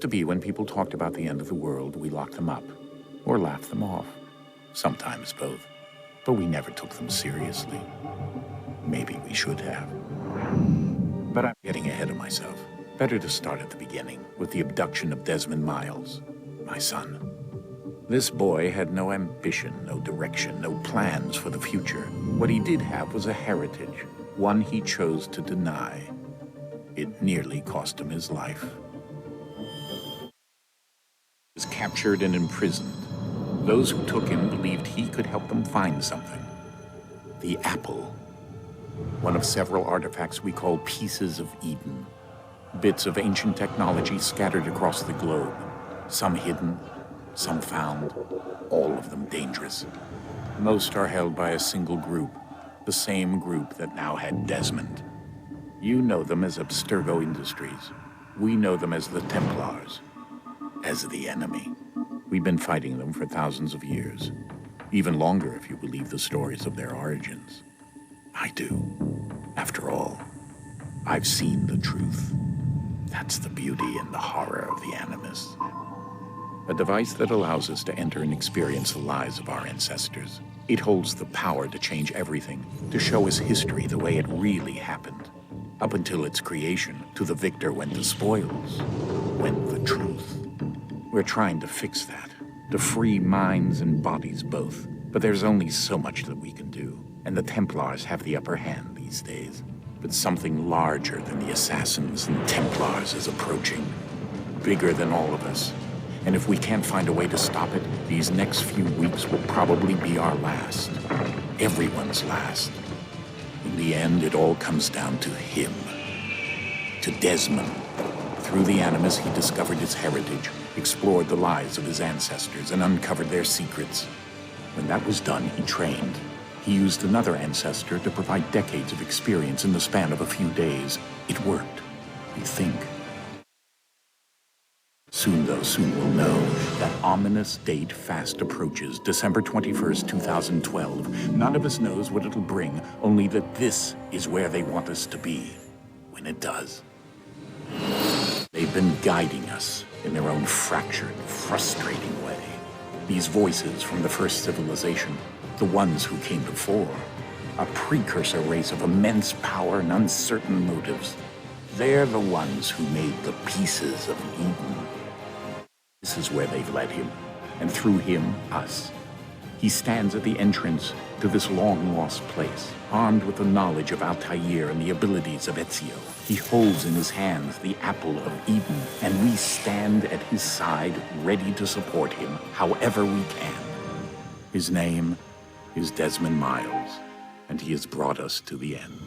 To be when people talked about the end of the world, we locked them up or laughed them off. Sometimes both. But we never took them seriously. Maybe we should have. But I'm getting ahead of myself. Better to start at the beginning, with the abduction of Desmond Miles, my son. This boy had no ambition, no direction, no plans for the future. What he did have was a heritage, one he chose to deny. It nearly cost him his life. He was captured and imprisoned. Those who took him believed he could help them find something. The apple. One of several artifacts we call pieces of Eden. Bits of ancient technology scattered across the globe. Some hidden, some found, all of them dangerous. Most are held by a single group, the same group that now had Desmond. You know them as Abstergo Industries. We know them as the Templars, as the enemy. We've been fighting them for thousands of years. Even longer if you believe the stories of their origins. I do. After all, I've seen the truth. That's the beauty and the horror of the Animus. A device that allows us to enter and experience the lives of our ancestors. It holds the power to change everything, to show us history the way it really happened. Up until its creation, to the victor went the spoils, went the truth. We're trying to fix that, to free minds and bodies both. But there's only so much that we can do, and the Templars have the upper hand these days. But something larger than the Assassins and Templars is approaching, bigger than all of us. And if we can't find a way to stop it, these next few weeks will probably be our last. Everyone's last. In the end, it all comes down to him. To Desmond. Through the Animus, he discovered his heritage, explored the lives of his ancestors, and uncovered their secrets. When that was done, he trained. He used another ancestor to provide decades of experience in the span of a few days. It worked, we think. Soon we'll know. That ominous date fast approaches, December 21st, 2012. None of us knows what it'll bring, only that this is where they want us to be, when it does. They've been guiding us in their own fractured, frustrating way. These voices from the first civilization, the ones who came before, a precursor race of immense power and uncertain motives. They're the ones who made the pieces of Eden. This is where they've led him, and through him, us. He stands at the entrance to this long-lost place, armed with the knowledge of Altair and the abilities of Ezio. He holds in his hands the apple of Eden, and we stand at his side, ready to support him however we can. His name is Desmond Miles, and he has brought us to the end.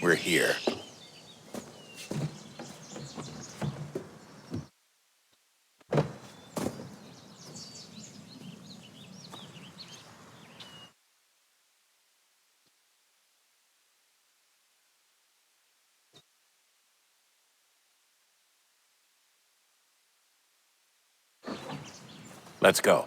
We're here. Let's go.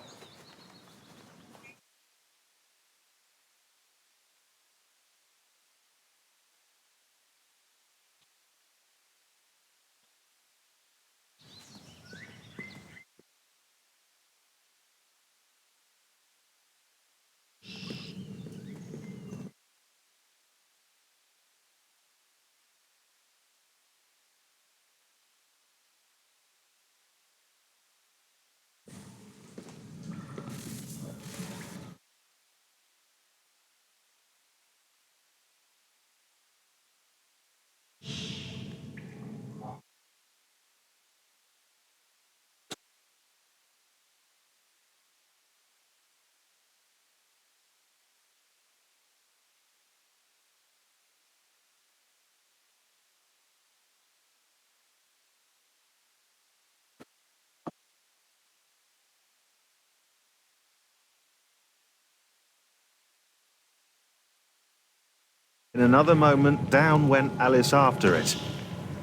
In another moment, down went Alice after it,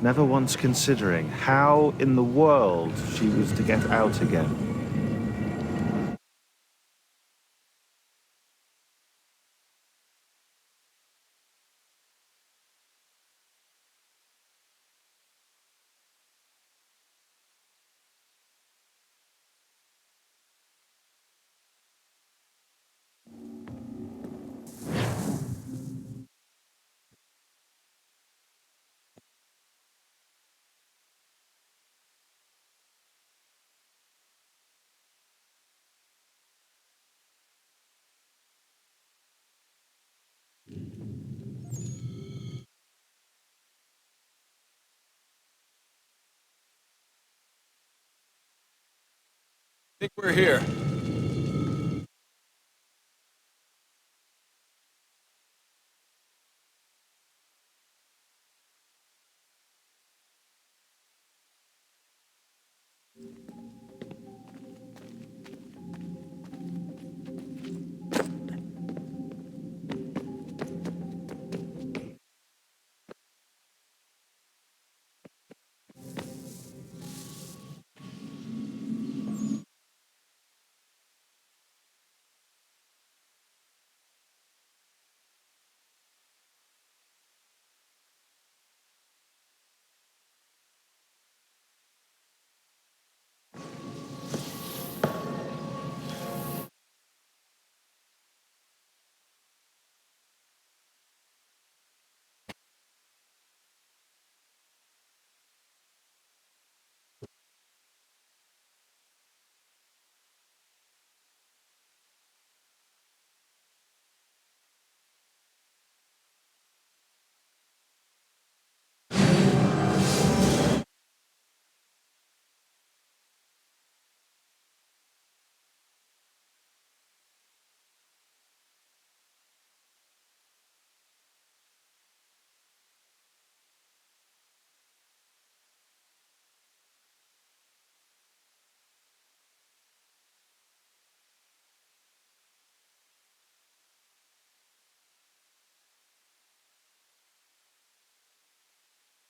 never once considering how in the world she was to get out again. I think we're here.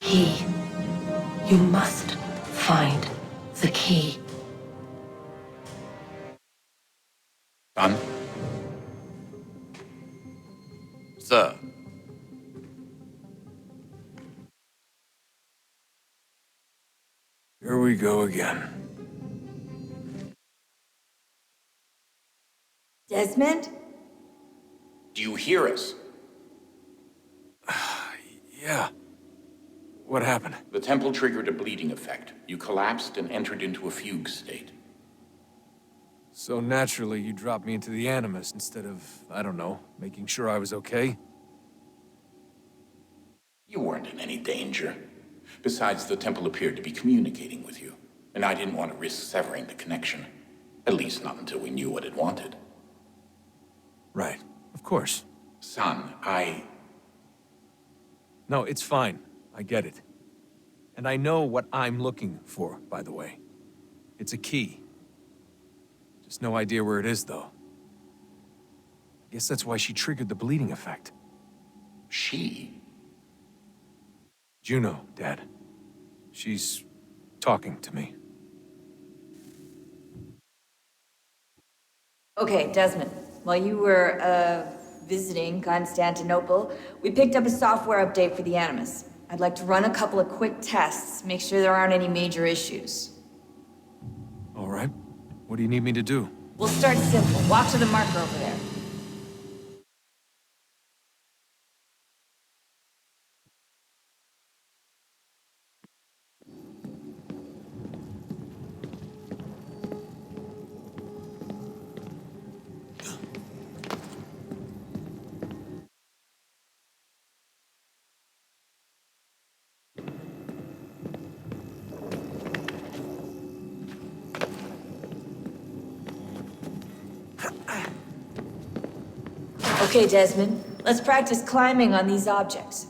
Key. You must find the key. Son? Sir. Here we go again. Desmond? Do you hear us? Yeah. What happened? The temple triggered a bleeding effect. You collapsed and entered into a fugue state. So naturally, you dropped me into the Animus instead of, I don't know, making sure I was okay? You weren't in any danger. Besides, the temple appeared to be communicating with you, and I didn't want to risk severing the connection. At least not until we knew what it wanted. Right. Of course. Son, No, it's fine. I get it. And I know what I'm looking for, by the way. It's a key. Just no idea where it is, though. I guess that's why she triggered the bleeding effect. She? Juno, Dad. She's talking to me. Okay, Desmond. While you were, visiting Constantinople, we picked up a software update for the Animus. I'd like to run a couple of quick tests, make sure there aren't any major issues. All right. What do you need me to do? We'll start simple. Walk to the marker over there. Okay, Desmond. Let's practice climbing on these objects.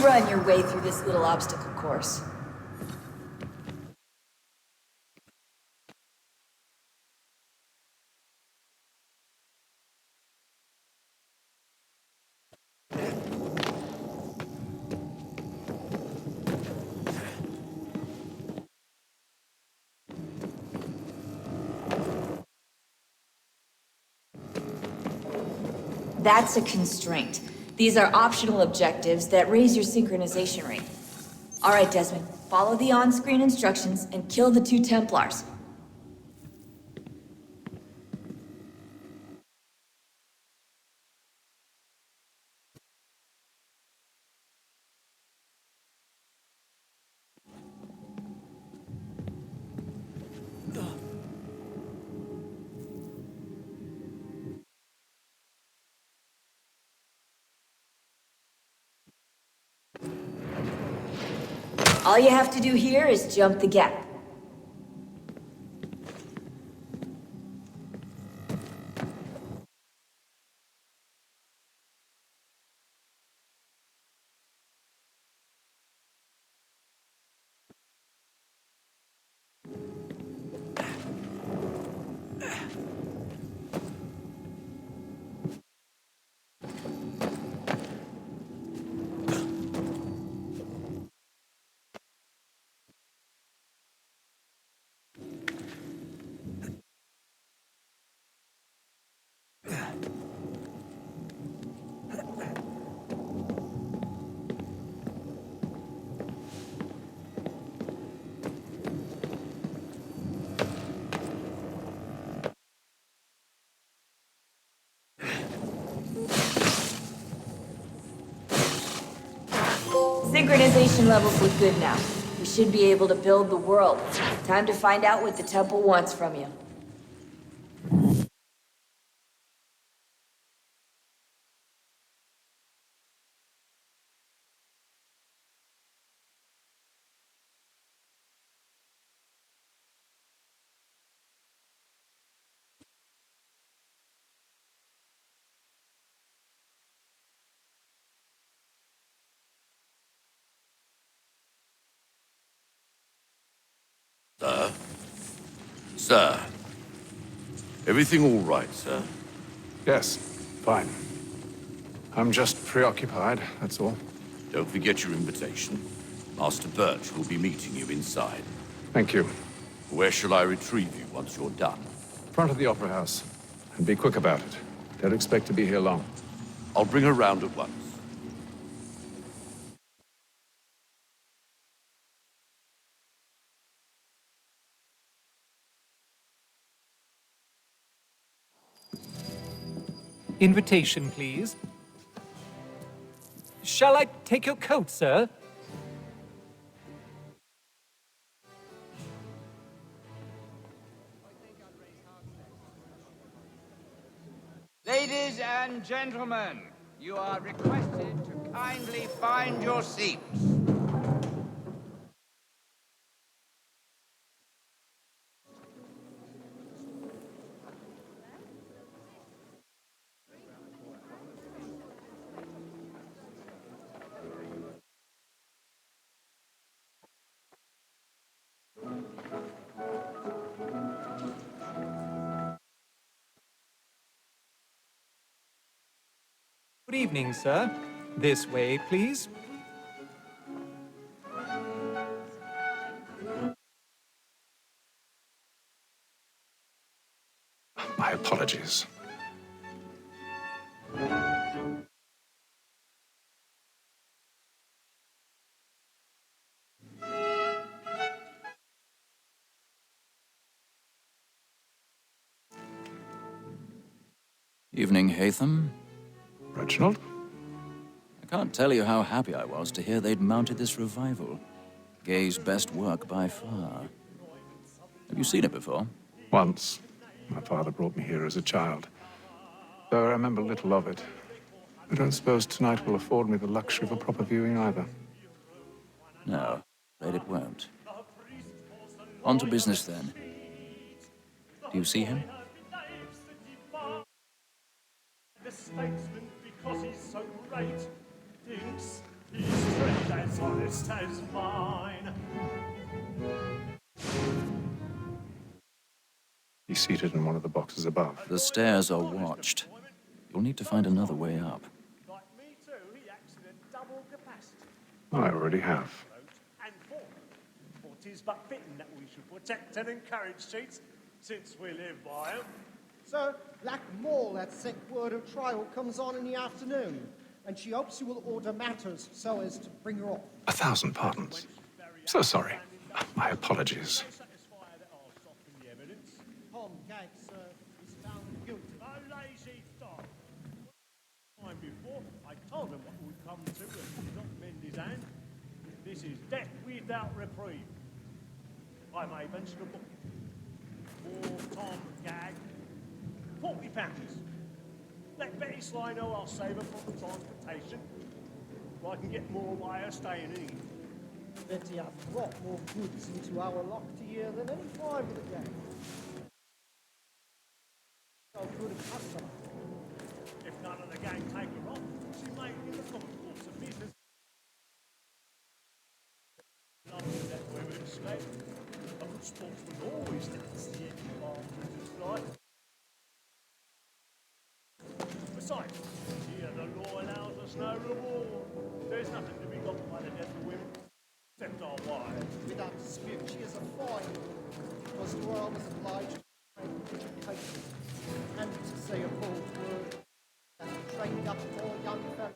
run your way through this little obstacle course. That's a constraint. These are optional objectives that raise your synchronization rate. All right, Desmond, follow the on-screen instructions and kill the 2 Templars. All you have to do here is jump the gap. Synchronization levels look good now. We should be able to build the world. Time to find out what the temple wants from you. Sir? Sir? Everything all right, sir? Yes, fine. I'm just preoccupied, that's all. Don't forget your invitation. Master Birch will be meeting you inside. Thank you. Where shall I retrieve you once you're done? Front of the Opera House. And be quick about it. Don't expect to be here long. I'll bring her round at once. Invitation, please. Shall I take your coat, sir? Ladies and gentlemen, you are requested to kindly find your seats. Good evening, sir. This way, please. My apologies. Evening, Hatham. Reginald? I can't tell you how happy I was to hear they'd mounted this revival. Gay's best work by far. Have you seen it before? Once. My father brought me here as a child. Though I remember little of it. I don't suppose tonight will afford me the luxury of a proper viewing either. No, afraid it won't. On to business then. Do you see him? The statesman, because he's so great, thinks straight as honest as mine. He's seated in one of the boxes above. The stairs are watched. You'll need to find another way up. Like me too, he acts in a double capacity. I already have. And for 'tis but fitting that we should protect and encourage cheats, since we live by 'em. Sir, Black Mall, that sick word of trial, comes on in the afternoon, and she hopes you will order matters so as to bring her off. 1,000 pardons. So sorry. My apologies. Tom Gag, sir, is found guilty. A lazy dog. Time before, I told him what would come to if he did not mend his hand. This is death without reprieve. I may mention a book. For Tom Gag, £40. Let Betty Sly know I'll save her from the transportation. So I can get more by her staying in. Betty hath brought more goods into our locked year than any five of the gang. So good a customer. If none of the gang take her off, she may in the common course of business. Lovely that women's state. A good sportsman always does the end of his life. Besides, here the law allows us no reward. There's nothing to be got by the death of women, except our wives. Without dispute, she is a fine, because to her I was obliged to education and to say a bold word that trained up more young fellows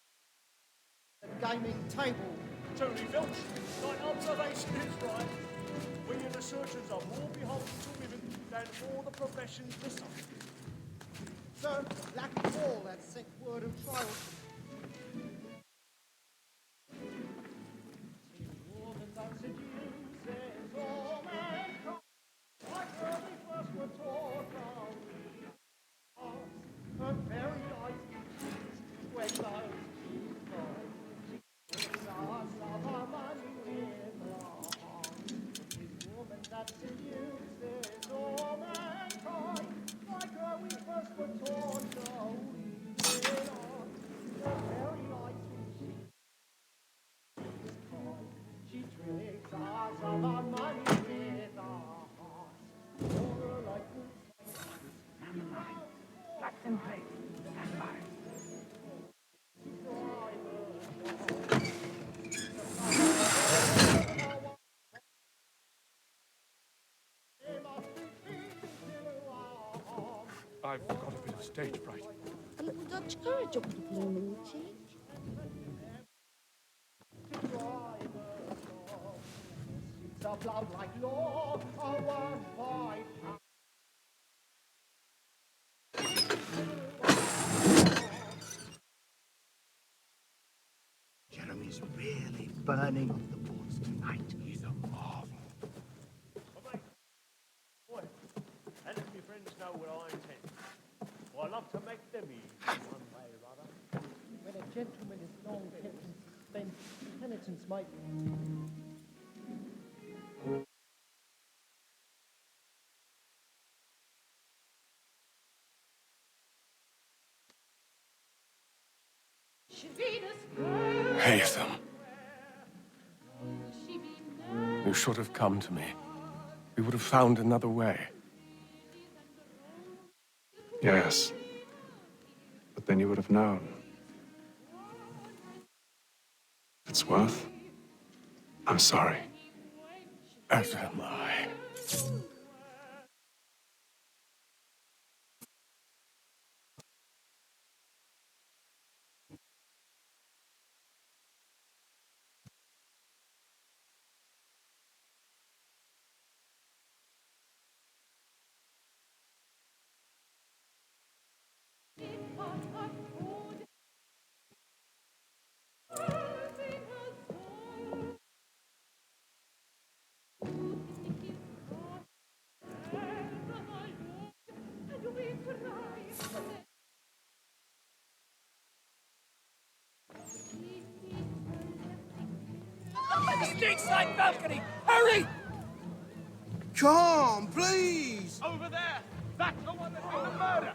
at the gaming table. Tony Filch, thy observation is right. We and the surgeons are more beholden to women than all the professions besides. Sir, Black Mall, that sick word of trial. I've got a bit of stage fright. A little Dutch courage up the blooming cheek. Like law, one by Jeremy's really burning up the boards tonight. He's a marvel. Boy, and if my friends know what I intend, well, I love to make them easy one way or other. when a gentleman is long kept in suspense, penitence might Haytham. You should have come to me. We would have found another way. Yes. But then you would have known. It's worth. I'm sorry. As am I. The stateside balcony! Hurry! Come, please! Over there! That's the one that made the murder!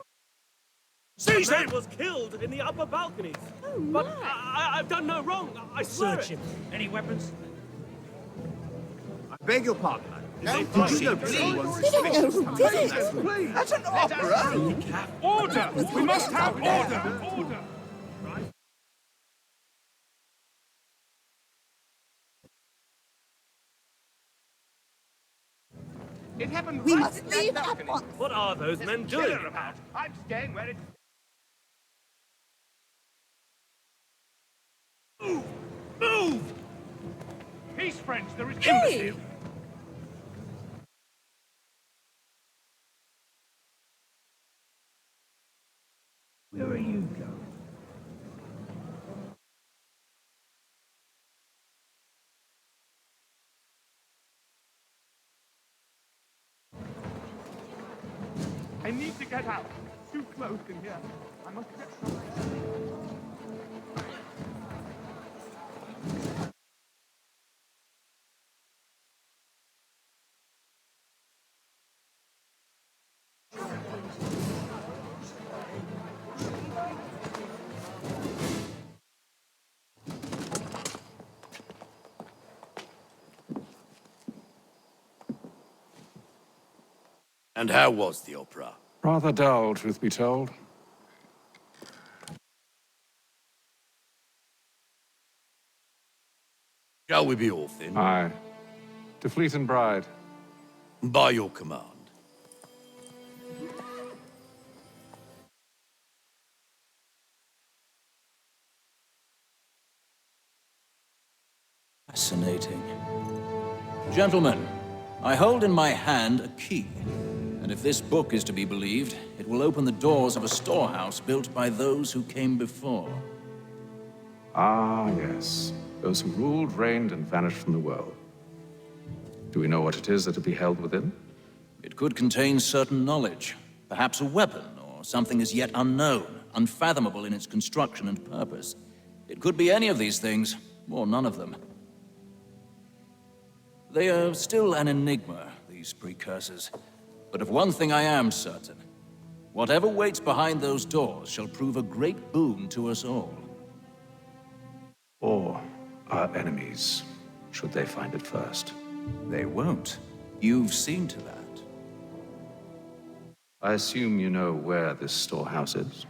Seize him! Was killed in the upper balconies. Oh, But my. I've done no wrong. I swear Search it. him. Any weapons? I beg your pardon. Did you know anyone? They don't know who did it. Please. That's an opera. Order! We must have order! Order! It happened We right must at that leave balcony. at once. What are those men doing? Killer about. I'm staying where it... Move! Move! Peace, friends. There is Hey! imbecile. Where are you going? I need to get out. Too close in here. I must get some... And how was the opera? Rather dull, truth be told. Shall we be off then? Aye. To Fleet and Bride. By your command. Fascinating. Gentlemen, I hold in my hand a key. And if this book is to be believed, it will open the doors of a storehouse built by those who came before. Ah, yes. Those who ruled, reigned, and vanished from the world. Do we know what it is that will be held within? It could contain certain knowledge, perhaps a weapon, or something as yet unknown, unfathomable in its construction and purpose. It could be any of these things, or none of them. They are still an enigma, these precursors. But of one thing I am certain. Whatever waits behind those doors shall prove a great boon to us all. Or our enemies, should they find it first. They won't. You've seen to that. I assume you know where this storehouse is?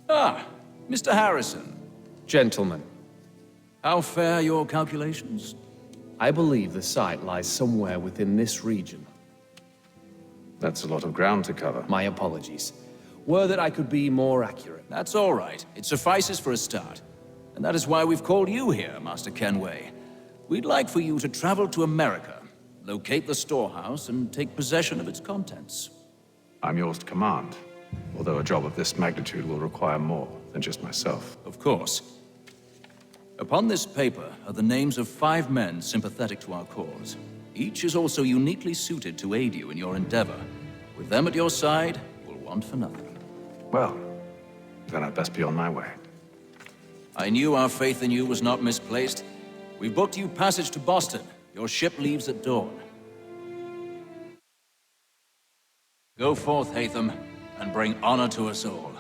Ah, Mr. Harrison. Gentlemen, How fare your calculations? I believe the site lies somewhere within this region. That's a lot of ground to cover. My apologies. Were that I could be more accurate. That's all right. It suffices for a start. And that is why we've called you here, Master Kenway. We'd like for you to travel to America, locate the storehouse, and take possession of its contents. I'm yours to command, although a job of this magnitude will require more than just myself. Of course. Upon this paper are the names of 5 men sympathetic to our cause. Each is also uniquely suited to aid you in your endeavor. With them at your side, you'll want for nothing. Well, then I'd best be on my way. I knew our faith in you was not misplaced. We've booked you passage to Boston. Your ship leaves at dawn. Go forth, Hatham, and bring honor to us all.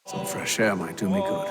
Some fresh air might do me good.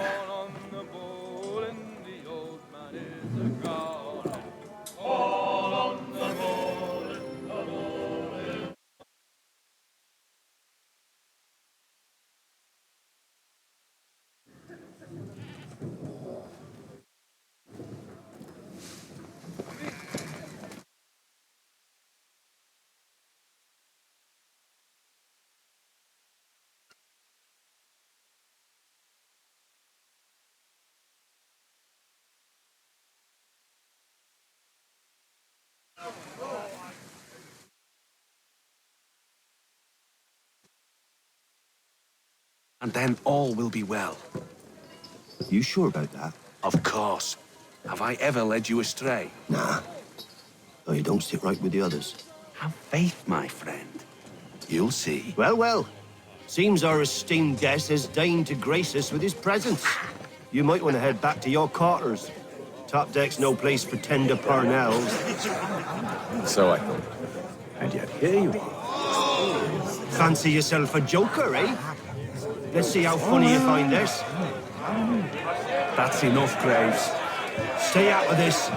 And then all will be well. You sure about that? Of course. Have I ever led you astray? Nah. Though you don't sit right with the others. Have faith, my friend. You'll see. Well, well. Seems our esteemed guest has deigned to grace us with his presence. You might want to head back to your quarters. Top deck's no place for tender parnells. So I thought. And yet here you are. Fancy yourself a joker, eh? Let's see how funny you find this. That's enough, Graves. Stay out of this.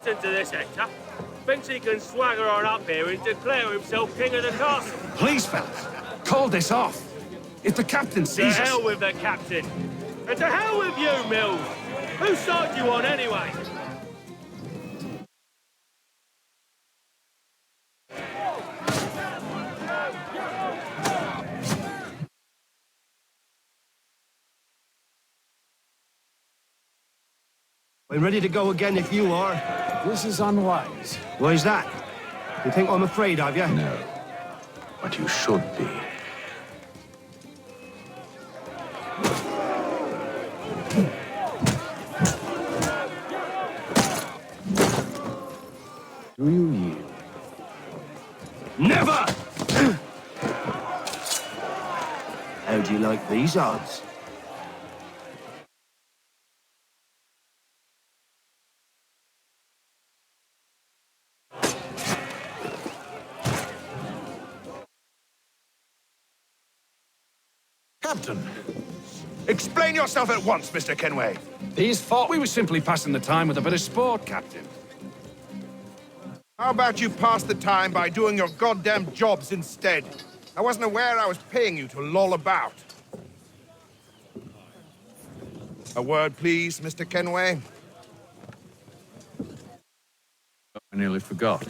Listen to this, Hector. Thinks he can swagger on up here and declare himself king of the castle. Please, fellas, call this off. If the captain sees To us... hell with the captain. And to hell with you, Mills. Whose side you on, anyway? I'm ready to go again if you are. This is unwise. Why is that? You think I'm afraid of you? No. But you should be. Do you yield? Never! How do you like these odds? Captain! Explain yourself at once, Mr. Kenway. These thought we were simply passing the time with a bit of sport, Captain. How about you pass the time by doing your goddamn jobs instead? I wasn't aware I was paying you to loll about. A word, please, Mr. Kenway. I nearly forgot.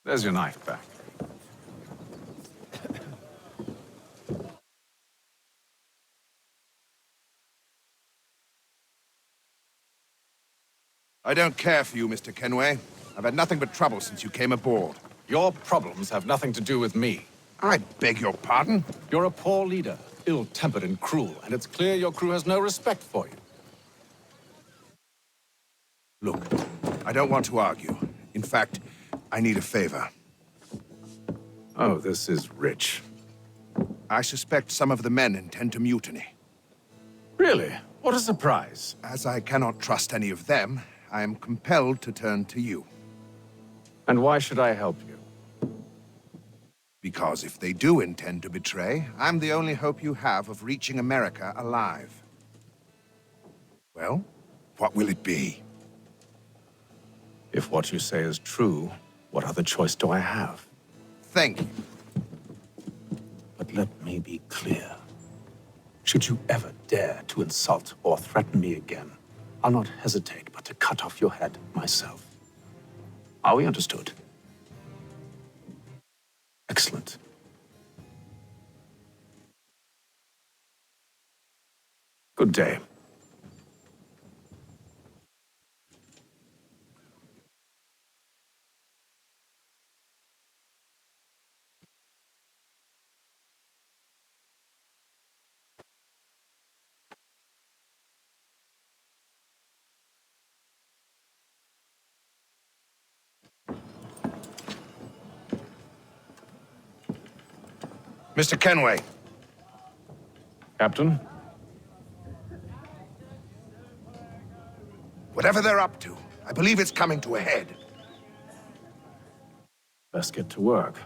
There's your knife back. I don't care for you, Mr. Kenway. I've had nothing but trouble since you came aboard. Your problems have nothing to do with me. I beg your pardon? You're a poor leader, ill-tempered and cruel, and it's clear your crew has no respect for you. Look, I don't want to argue. In fact, I need a favor. Oh, this is rich. I suspect some of the men intend to mutiny. Really? What a surprise. As I cannot trust any of them, I am compelled to turn to you. And why should I help you? Because if they do intend to betray, I'm the only hope you have of reaching America alive. Well, what will it be? If what you say is true, what other choice do I have? Thank you. But let me be clear. Should you ever dare to insult or threaten me again, I'll not hesitate but to cut off your head myself. Are we understood? Excellent. Good day. Mr. Kenway. Captain? Whatever they're up to, I believe it's coming to a head. Best get to work.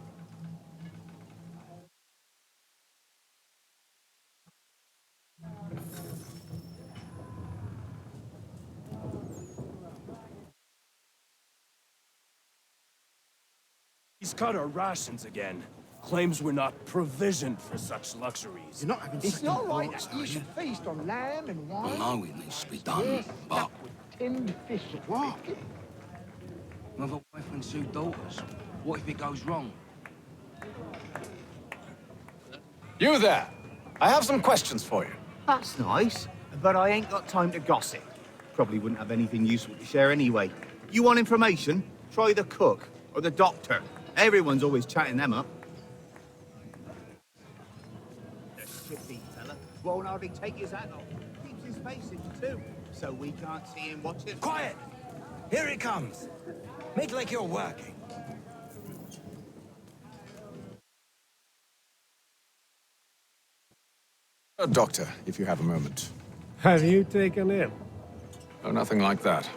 He's cut our rations again. Claims we're not provisioned for such luxuries. You're not having It's not right that you should feast on lamb and wine. No, it needs to be done, Yes, but... with tinned fish and What? Mother, wife, and 2 daughters. What if it goes wrong? You there! I have some questions for you. That's nice, but I ain't got time to gossip. Probably wouldn't have anything useful to share anyway. You want information? Try the cook or the doctor. Everyone's always chatting them up. The shifty fella won't hardly take his hat off. Keeps his face in too, so we can't see him watching. Quiet! Here it comes. Make like you're working. Doctor, if you have a moment. Have you taken him? Oh, nothing like that.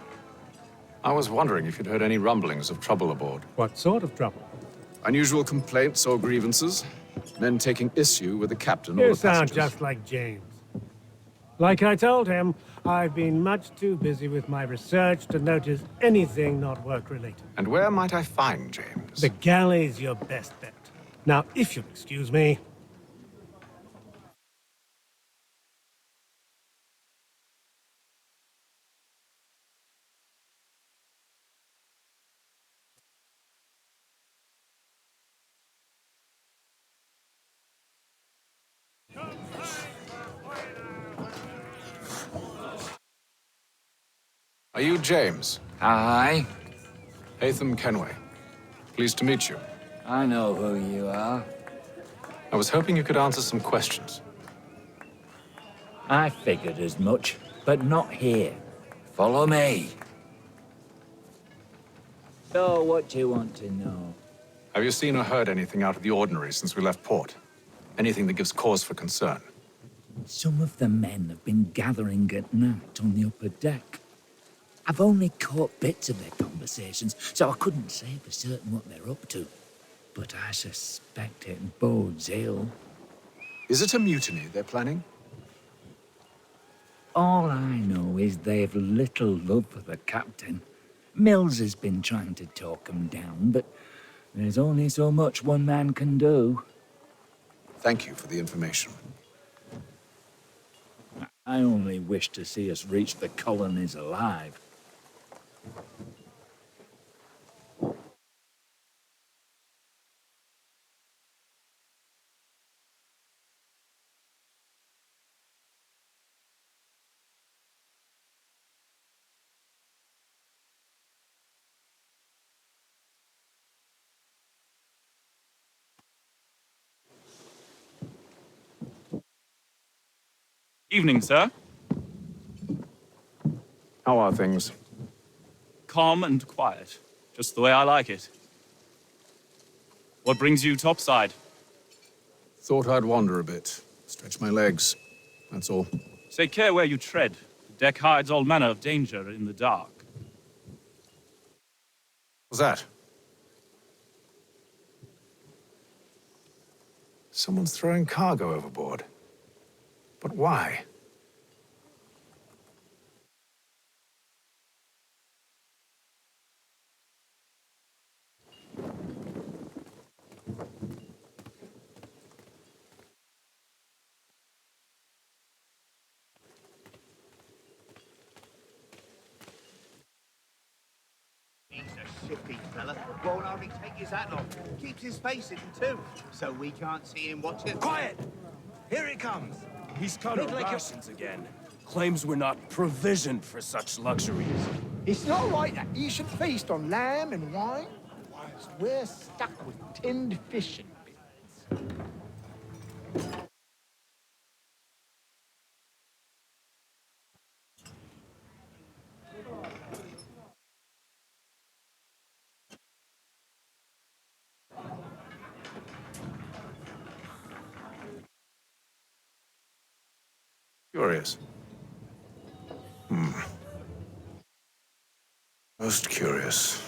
I was wondering if you'd heard any rumblings of trouble aboard. What sort of trouble? Unusual complaints or grievances? Men taking issue with the captain or You the sound passengers? just like James. Like I told him, I've been much too busy with my research to notice anything not work-related. And where might I find James? The galley's your best bet. Now, if you'll excuse me. Are you James? Aye. Hatham Kenway. Pleased to meet you. I know who you are. I was hoping you could answer some questions. I figured as much, but not here. Follow me. So, what do you want to know? Have you seen or heard anything out of the ordinary since we left port? Anything that gives cause for concern? Some of the men have been gathering at night on the upper deck. I've only caught bits of their conversations, so I couldn't say for certain what they're up to. But I suspect it bodes ill. Is it a mutiny they're planning? All I know is they've little love for the captain. Mills has been trying to talk 'em down, but there's only so much one man can do. Thank you for the information. I only wish to see us reach the colonies alive. Evening, sir. How are things? Calm and quiet. Just the way I like it. What brings you topside? Thought I'd wander a bit. Stretch my legs. That's all. Take care where you tread. The deck hides all manner of danger in the dark. What's that? Someone's throwing cargo overboard. But why? He's a shifty fella. Won't hardly take his hat off. Keeps his face hidden too, so we can't see him watching. Quiet! Here it comes. He's cut Make our like rations again. Claims we're not provisioned for such luxuries. It's not right that you should feast on lamb and wine, whilst we're stuck with tinned fish and bits. Curious. Most curious.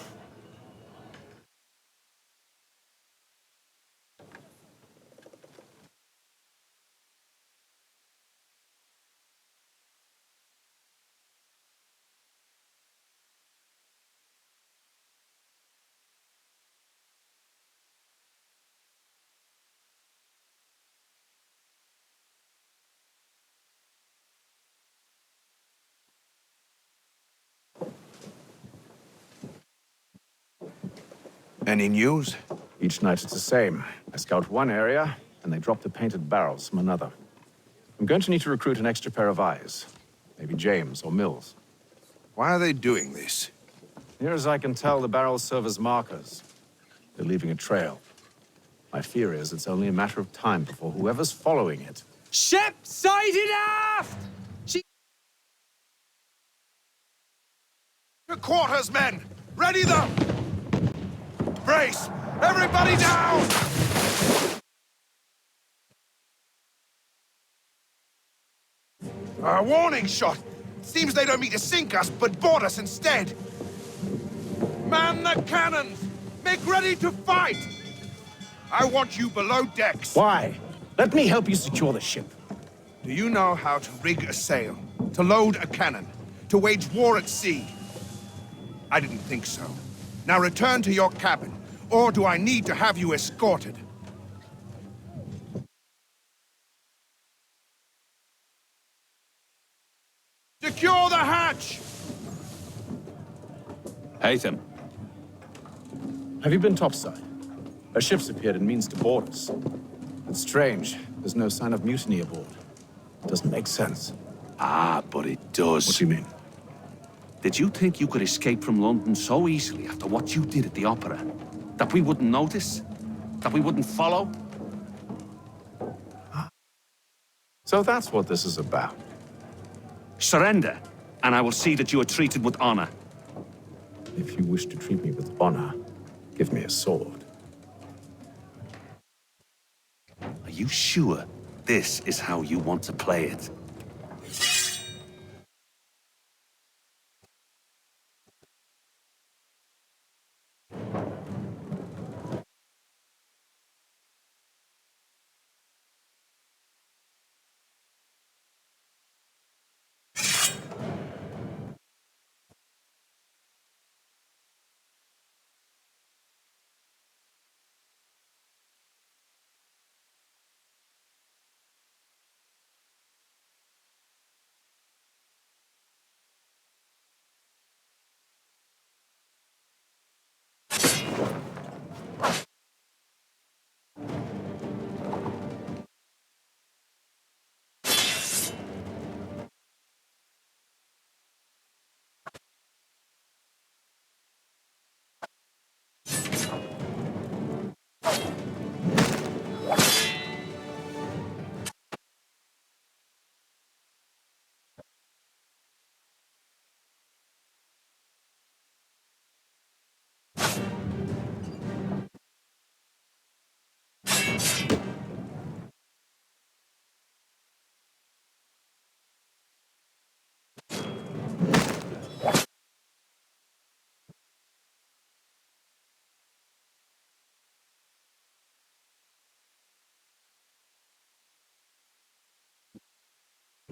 Any news? Each night it's the same. I scout one area, and they drop the painted barrels from another. I'm going to need to recruit an extra pair of eyes. Maybe James or Mills. Why are they doing this? Near as I can tell, the barrels serve as markers. They're leaving a trail. My fear is it's only a matter of time before whoever's following it. Ship sighted aft! To quarters, men! Ready them! Brace! Everybody down! A warning shot! Seems they don't mean to sink us, but board us instead! Man the cannons! Make ready to fight! I want you below decks. Why? Let me help you secure the ship. Do you know how to rig a sail? To load a cannon? To wage war at sea? I didn't think so. Now return to your cabin, or do I need to have you escorted? Secure the hatch! Haytham. Have you been topside? A ship's appeared and means to board us. It's strange. There's no sign of mutiny aboard. Doesn't make sense. Ah, but it does. What do you mean? Did you think you could escape from London so easily after what you did at the opera? That we wouldn't notice? That we wouldn't follow? So that's what this is about. Surrender, and I will see that you are treated with honor. If you wish to treat me with honor, give me a sword. Are you sure this is how you want to play it?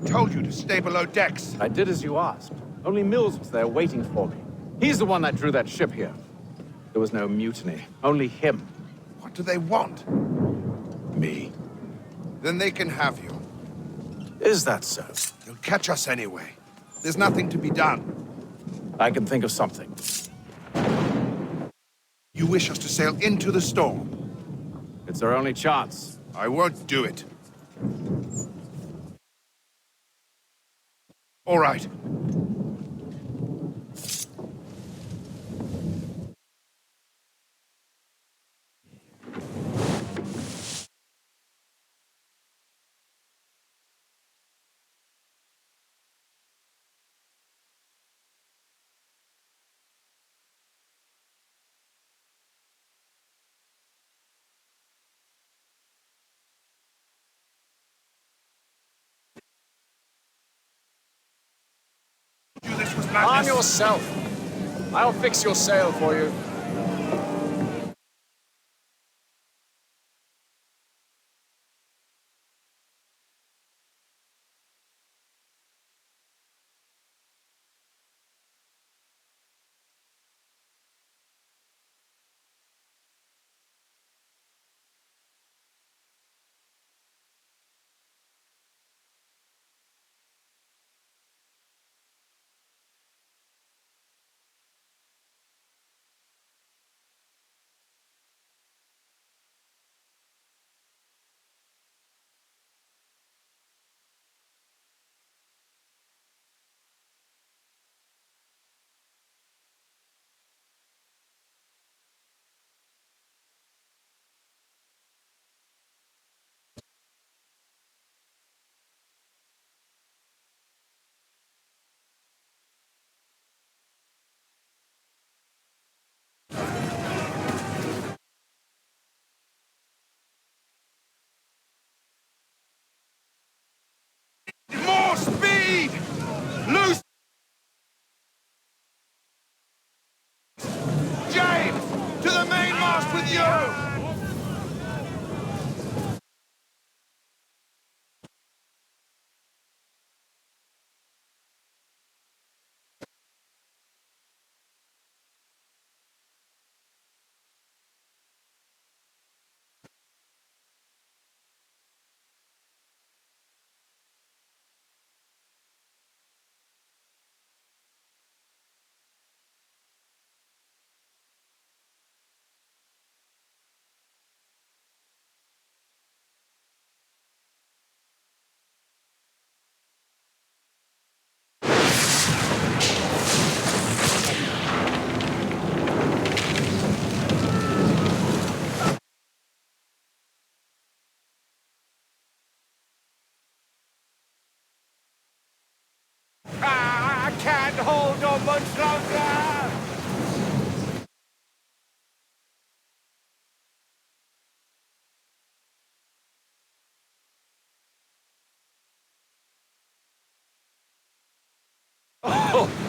Told you to stay below decks. I did as you asked. Only Mills was there waiting for me. He's the one that drew that ship here. There was no mutiny, only him. What do they want? Me. Then they can have you. Is that so? You'll catch us anyway. There's nothing to be done. I can think of something. You wish us to sail into the storm? It's our only chance. I won't do it. All right. Arm yourself. I'll fix your sail for you.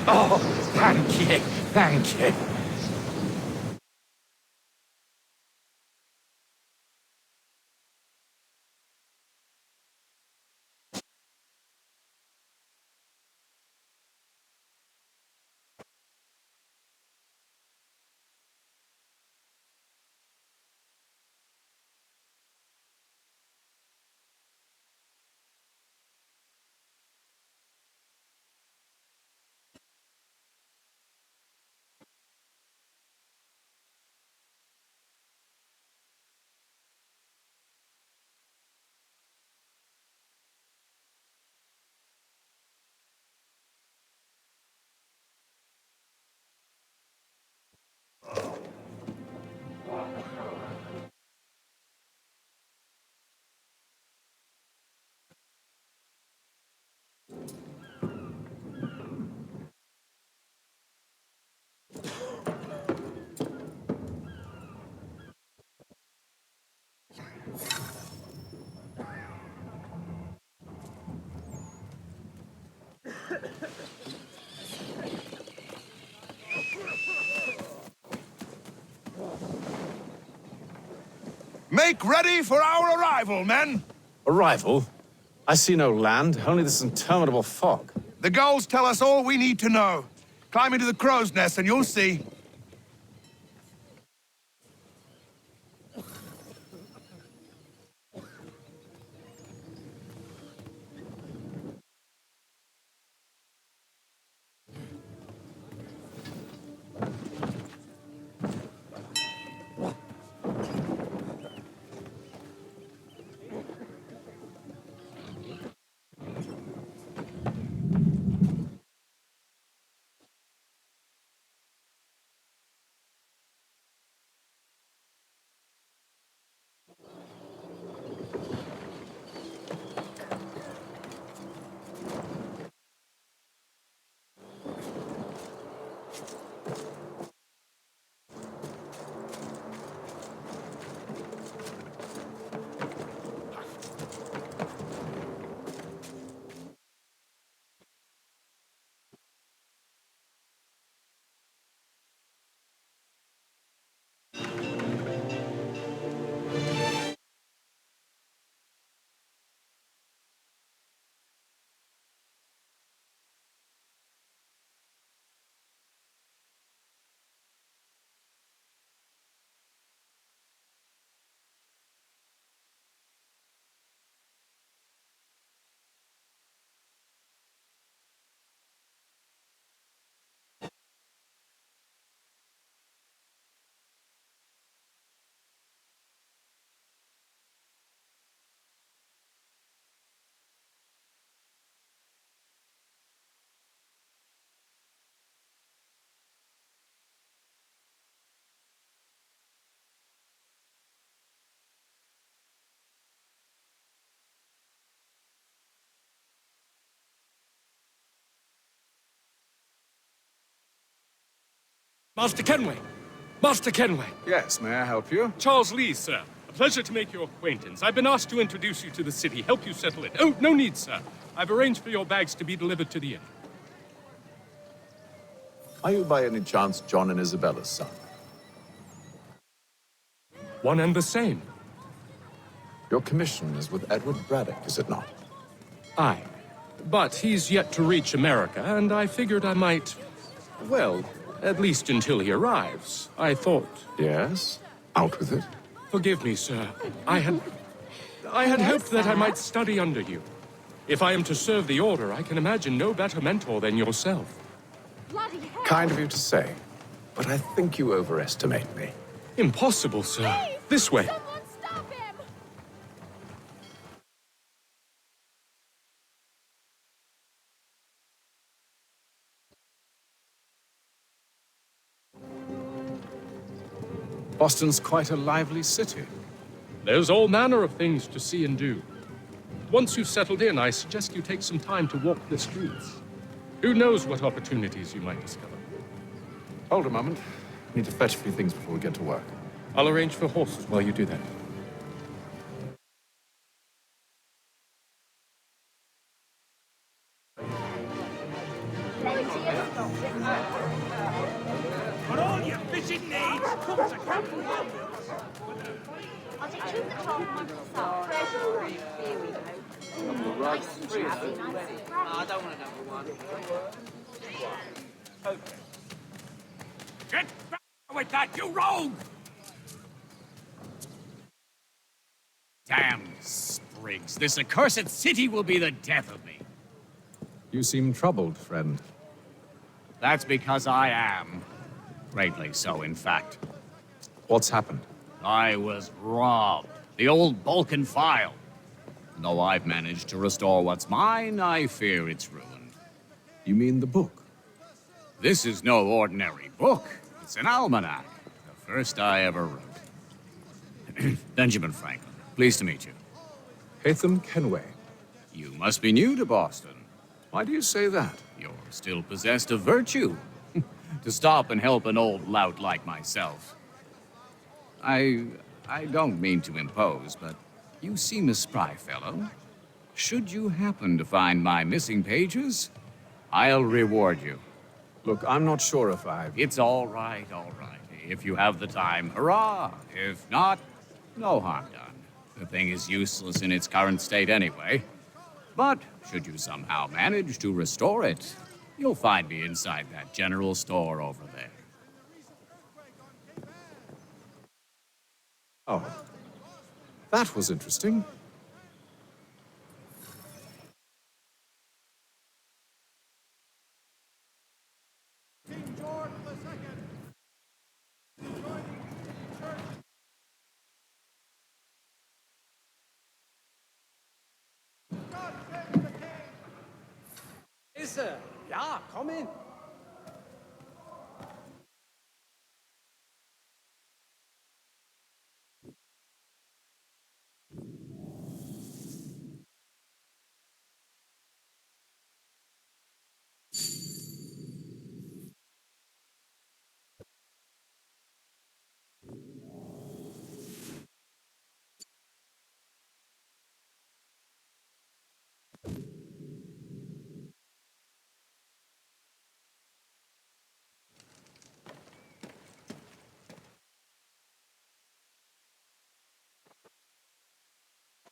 Oh, thank you, thank you. Make ready for our arrival, men! Arrival? I see no land, only this interminable fog. The gulls tell us all we need to know. Climb into the crow's nest and you'll see. Master Kenway! Master Kenway! Yes, may I help you? Charles Lee, sir. A pleasure to make your acquaintance. I've been asked to introduce you to the city, help you settle in. Oh, no need, sir. I've arranged for your bags to be delivered to the inn. Are you by any chance John and Isabella's son? One and the same. Your commission is with Edward Braddock, is it not? Aye. But he's yet to reach America, and I figured I might... Well, at least until he arrives, I thought. Yes? Out with it. Forgive me, sir. I had hoped that I might study under you. If I am to serve the Order, I can imagine no better mentor than yourself. Kind of you to say, but I think you overestimate me. Impossible, sir. This way. Boston's quite a lively city. There's all manner of things to see and do. Once you've settled in, I suggest you take some time to walk the streets. Who knows what opportunities you might discover? Hold a moment. Need to fetch a few things before we get to work. I'll arrange for horses while you do that. For all your fishing needs, come to Captain London. I'll take 2 of the 12 months of salt. Here we go. Nice and juicy, nice and I don't want another one. Okay. Get back with that, you rogue! Damn sprigs. This accursed city will be the death of me. You seem troubled, friend. That's because I am. Greatly so, in fact. What's happened? I was robbed. The old Balkan file. Though I've managed to restore what's mine, I fear it's ruined. You mean the book? This is no ordinary book. It's an almanac. The first I ever wrote. Benjamin Franklin. Pleased to meet you. Hatham Kenway. You must be new to Boston. Why do you say that? You're still possessed of virtue. To stop and help an old lout like myself. I don't mean to impose, but you seem a spry fellow. Should you happen to find my missing pages, I'll reward you. Look, I'm not sure if I've... It's all right, all right. If you have the time, hurrah. If not, no harm done. The thing is useless in its current state anyway. But should you somehow manage to restore it, you'll find me inside that general store over there. Oh. That was interesting. Is er? Ja, kom in.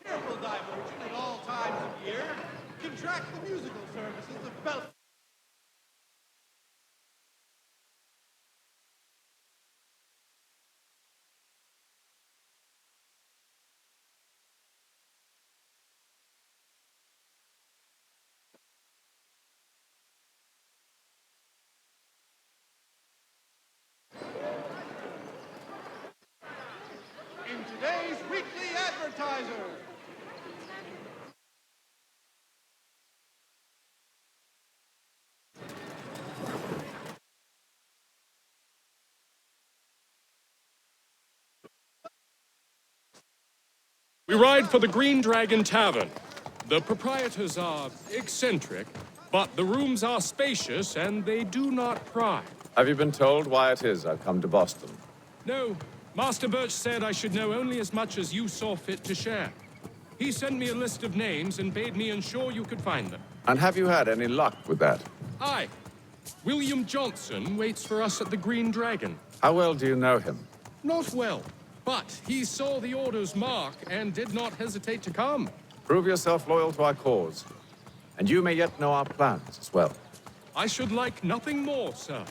Careful diversion at all times of year. Contract the musical services of Bel... In today's weekly advertiser. We ride for the Green Dragon Tavern. The proprietors are eccentric, but the rooms are spacious and they do not pry. Have you been told why it is I've come to Boston? No, Master Birch said I should know only as much as you saw fit to share. He sent me a list of names and bade me ensure you could find them. And have you had any luck with that? Aye. William Johnson waits for us at the Green Dragon. How well do you know him? Not well, but he saw the order's mark and did not hesitate to come. Prove yourself loyal to our cause. And you may yet know our plans as well. I should like nothing more, sir.